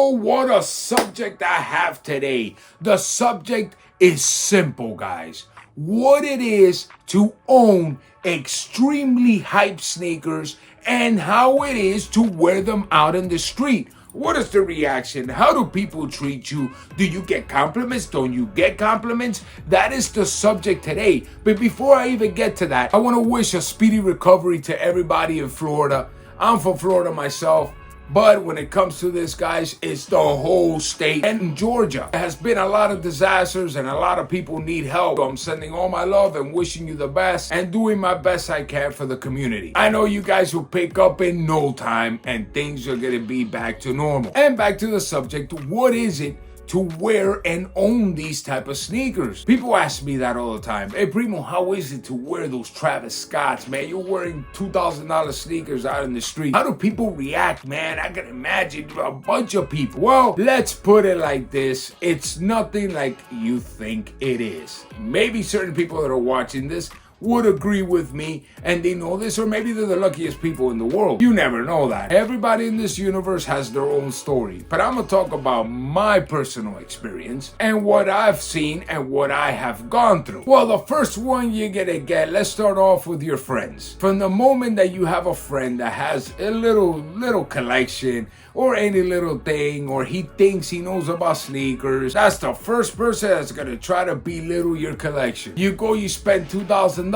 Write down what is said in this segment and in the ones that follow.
what a subject I have today. The subject is simple, guys. What it is to own extremely hype sneakers and how it is to wear them out in the street. What is the reaction? How do people treat you? Do you get compliments? Don't you get compliments? That is the subject today. But before I even get to that, I want to wish a speedy recovery to everybody in Florida. I'm from Florida myself. But when it comes to this, guys, it's the whole state. And in Georgia, there has been a lot of disasters and a lot of people need help. So I'm sending all my love and wishing you the best and doing my best I can for the community. I know you guys will pick up in no time and things are going to be back to normal. And back to the subject, what is it to wear and own these type of sneakers? People ask me that all the time. Hey Primo, how is it to wear those Travis Scotts, man? You're wearing $2,000 sneakers out in the street. How do people react, man? I can imagine a bunch of people. Well, let's put it like this. It's nothing like you think it is. Maybe certain people that are watching this would agree with me and they know this, or maybe they're the luckiest people in the world. You never know that. Everybody in this universe has their own story, but I'm gonna talk about my personal experience and what I've seen and what I have gone through. Well, the first one you're gonna get, let's start off with your friends. From the moment that you have a friend that has a little collection or any little thing, or he thinks he knows about sneakers, that's the first person that's gonna try to belittle your collection. You go, you spend $2,000,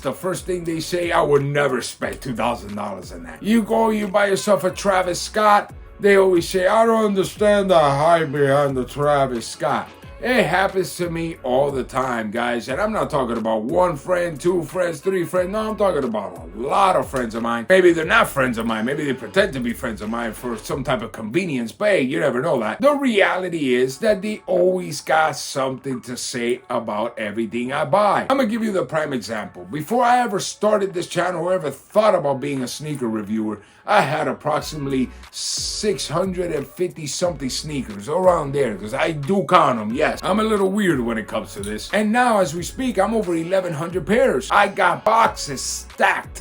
the first thing they say, I would never spend $2,000 on that. You go, you buy yourself a Travis Scott, they always say, I don't understand the hype behind the Travis Scott. It happens to me all the time, guys. And I'm not talking about one friend, two friends, three friends. No, I'm talking about a lot of friends of mine. Maybe they're not friends of mine. Maybe they pretend to be friends of mine for some type of convenience. But hey, you never know that. The reality is that they always got something to say about everything I buy. I'm going to give you the prime example. Before I ever started this channel or ever thought about being a sneaker reviewer, I had approximately 650 something sneakers around there, because I do count them. Yes, I'm a little weird when it comes to this. And now as we speak, I'm over 1,100 pairs. I got boxes stacked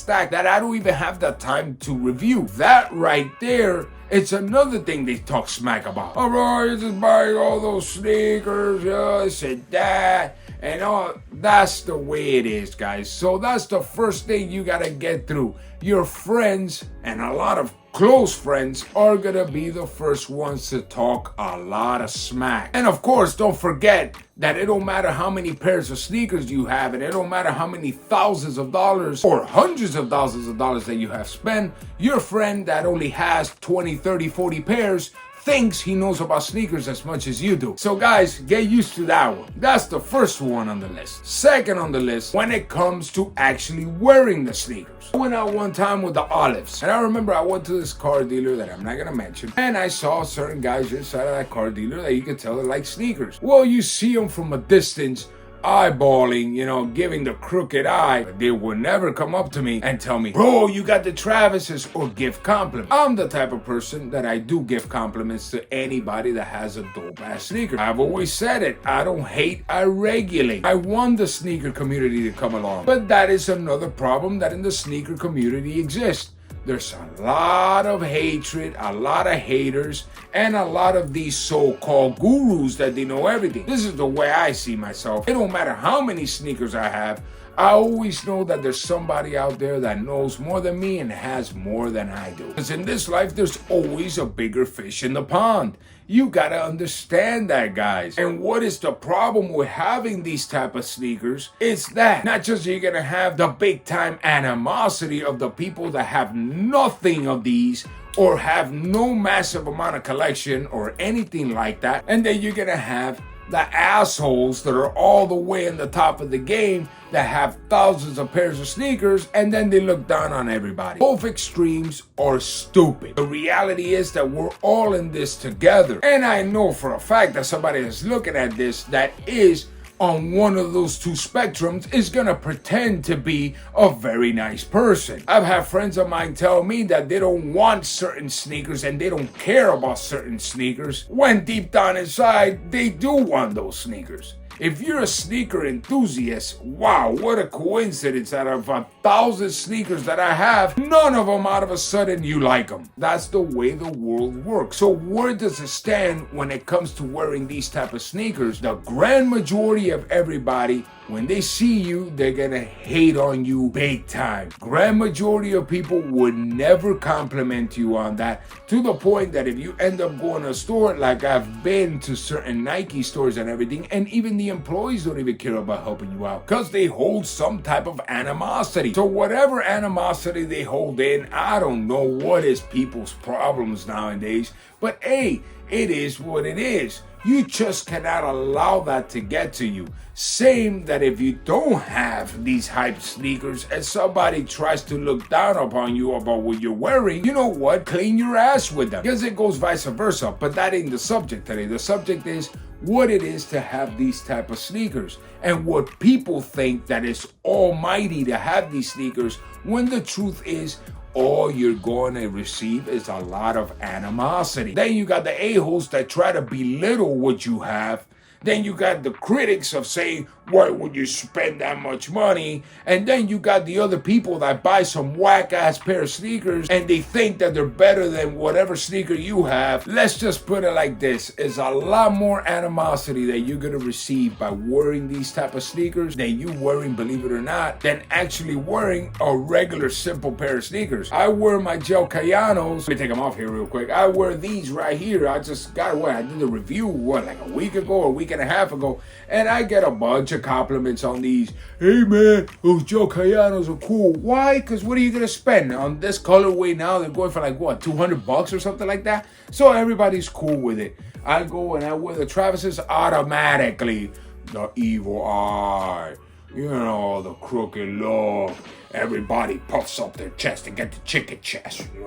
that I don't even have the time to review. That right there, it's another thing they talk smack about. All right, you're just buying all those sneakers, this and that, and all. That's the way it is, guys. So that's the first thing you gotta get through. Your friends, and a lot of close friends, are gonna be the first ones to talk a lot of smack. And of course, don't forget that it don't matter how many pairs of sneakers you have, and it don't matter how many thousands of dollars or hundreds of thousands of dollars that you have spent, your friend that only has 20, 30, 40 pairs thinks he knows about sneakers as much as you do. So guys, get used to that one. That's the first one on the list. Second on the list, when it comes to actually wearing the sneakers. I went out one time with the Olives, and I remember I went to this car dealer that I'm not gonna mention, and I saw certain guys inside of that car dealer that you could tell they like sneakers. Well, you see them from a distance, eyeballing, giving the crooked eye. They would never come up to me and tell me, bro, you got the Travises, or give compliments. I'm the type of person that I do give compliments to anybody that has a dope ass sneaker. I've always said it. I don't hate, I regulate. I want the sneaker community to come along. But that is another problem that in the sneaker community exists. There's a lot of hatred, a lot of haters, and a lot of these so-called gurus that they know everything. This is the way I see myself. It don't matter how many sneakers I have, I always know that there's somebody out there that knows more than me and has more than I do. Because in this life, there's always a bigger fish in the pond. You gotta understand that, guys. And what is the problem with having these type of sneakers? It's that not just you're gonna have the big time animosity of the people that have nothing of these or have no massive amount of collection or anything like that, and then you're gonna have the assholes that are all the way in the top of the game that have thousands of pairs of sneakers, and then they look down on everybody. Both extremes are stupid. The reality is that we're all in this together. And I know for a fact that somebody is looking at this that is on one of those two spectrums is gonna pretend to be a very nice person. I've had friends of mine tell me that they don't want certain sneakers and they don't care about certain sneakers, when deep down inside they do want those sneakers. If you're a sneaker enthusiast, wow, what a coincidence. Out of 1,000 sneakers that I have, none of them out of a sudden you like them. That's the way the world works. So where does it stand when it comes to wearing these type of sneakers? The grand majority of everybody, when they see you, they're gonna hate on you big time. Grand majority of people would never compliment you on that, to the point that if you end up going to a store, like I've been to certain Nike stores and everything, and even the employees don't even care about helping you out because they hold some type of animosity. So whatever animosity they hold in, I don't know what is people's problems nowadays, but hey, it is what it is. You just cannot allow that to get to you. Same that if you don't have these hype sneakers and somebody tries to look down upon you about what you're wearing, you know what? Clean your ass with them. Because it goes vice versa. But that ain't the subject today. The subject is what it is to have these type of sneakers and what people think that it's almighty to have these sneakers, when the truth is all you're going to receive is a lot of animosity. Then you got the a-holes that try to belittle what you have. Then you got the critics of saying, why would you spend that much money? And then you got the other people that buy some whack-ass pair of sneakers and they think that they're better than whatever sneaker you have. Let's just put it like this. It's a lot more animosity that you're going to receive by wearing these type of sneakers than you wearing, believe it or not, than actually wearing a regular simple pair of sneakers. I wear my Gel Cayanos. Let me take them off here real quick. I wear these right here. I just got I did the review, like a week ago or a week and a half ago, and I get a bunch of compliments on these. Hey man, those Gel Cayanos are cool. Why? Because what are you gonna spend on this colorway now? They're going for like what, $200 or something like that. So everybody's cool with it. I go and I wear the Travis's automatically. The evil eye, you know, the crooked look. Everybody puffs up their chest to get the chicken chest, you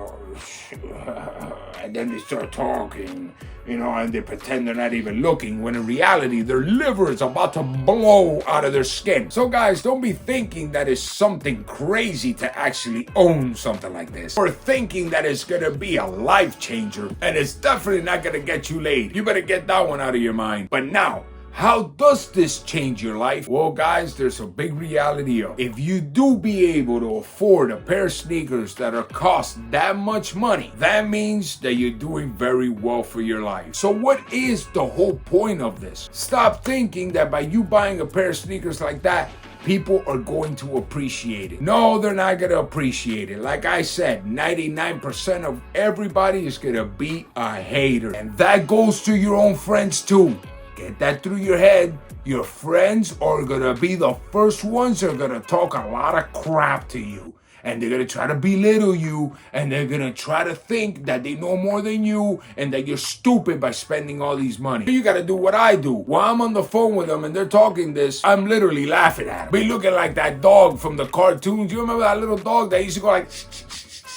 know, and then they start talking, you know, and they pretend they're not even looking, when in reality, their liver is about to blow out of their skin. So guys, don't be thinking that it's something crazy to actually own something like this, or thinking that it's gonna be a life changer, and it's definitely not gonna get you laid. You better get that one out of your mind. But now, how does this change your life? Well, guys, there's a big reality of if you do be able to afford a pair of sneakers that are cost that much money, that means that you're doing very well for your life. So what is the whole point of this? Stop thinking that by you buying a pair of sneakers like that, people are going to appreciate it. No, they're not going to appreciate it. Like I said, 99% of everybody is going to be a hater. And that goes to your own friends too. Get that through your head. Your friends are gonna be the first ones that are gonna talk a lot of crap to you. And they're gonna try to belittle you. And they're gonna try to think that they know more than you and that you're stupid by spending all these money. You gotta do what I do. While I'm on the phone with them and they're talking this, I'm literally laughing at them. Be looking like that dog from the cartoons. You remember that little dog that used to go like...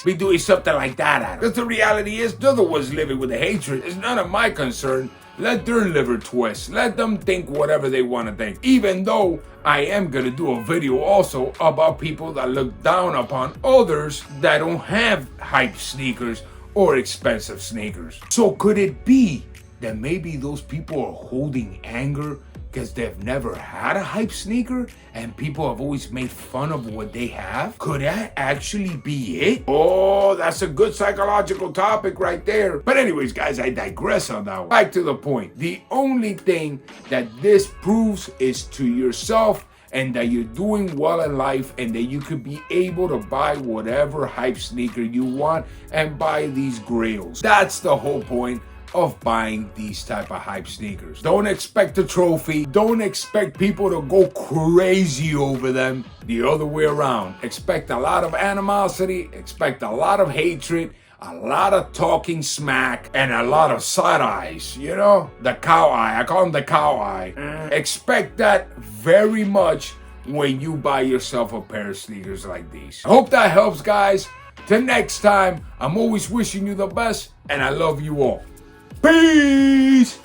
Be doing something like that at them. Because the reality is, they're the ones living with the hatred. It's none of my concern. Let their liver twist. Let them think whatever they want to think. Even though I am going to do a video also about people that look down upon others that don't have hype sneakers or expensive sneakers. So could it be that maybe those people are holding anger because they've never had a hype sneaker and people have always made fun of what they have? Could that actually be it? Oh, that's a good psychological topic right there. But anyways, guys, I digress on that one. Back to the point. The only thing that this proves is to yourself and that you're doing well in life and that you could be able to buy whatever hype sneaker you want and buy these grails. That's the whole point of buying these type of hype sneakers. Don't expect a trophy. Don't expect people to go crazy over them. The other way around. Expect a lot of animosity, expect a lot of hatred, a lot of talking smack, and a lot of side eyes. You know, the cow eye. I call them the cow eye. Expect that very much when you buy yourself a pair of sneakers like these. I hope that helps, guys. Till next time, I'm always wishing you the best, and I love you all. Peace!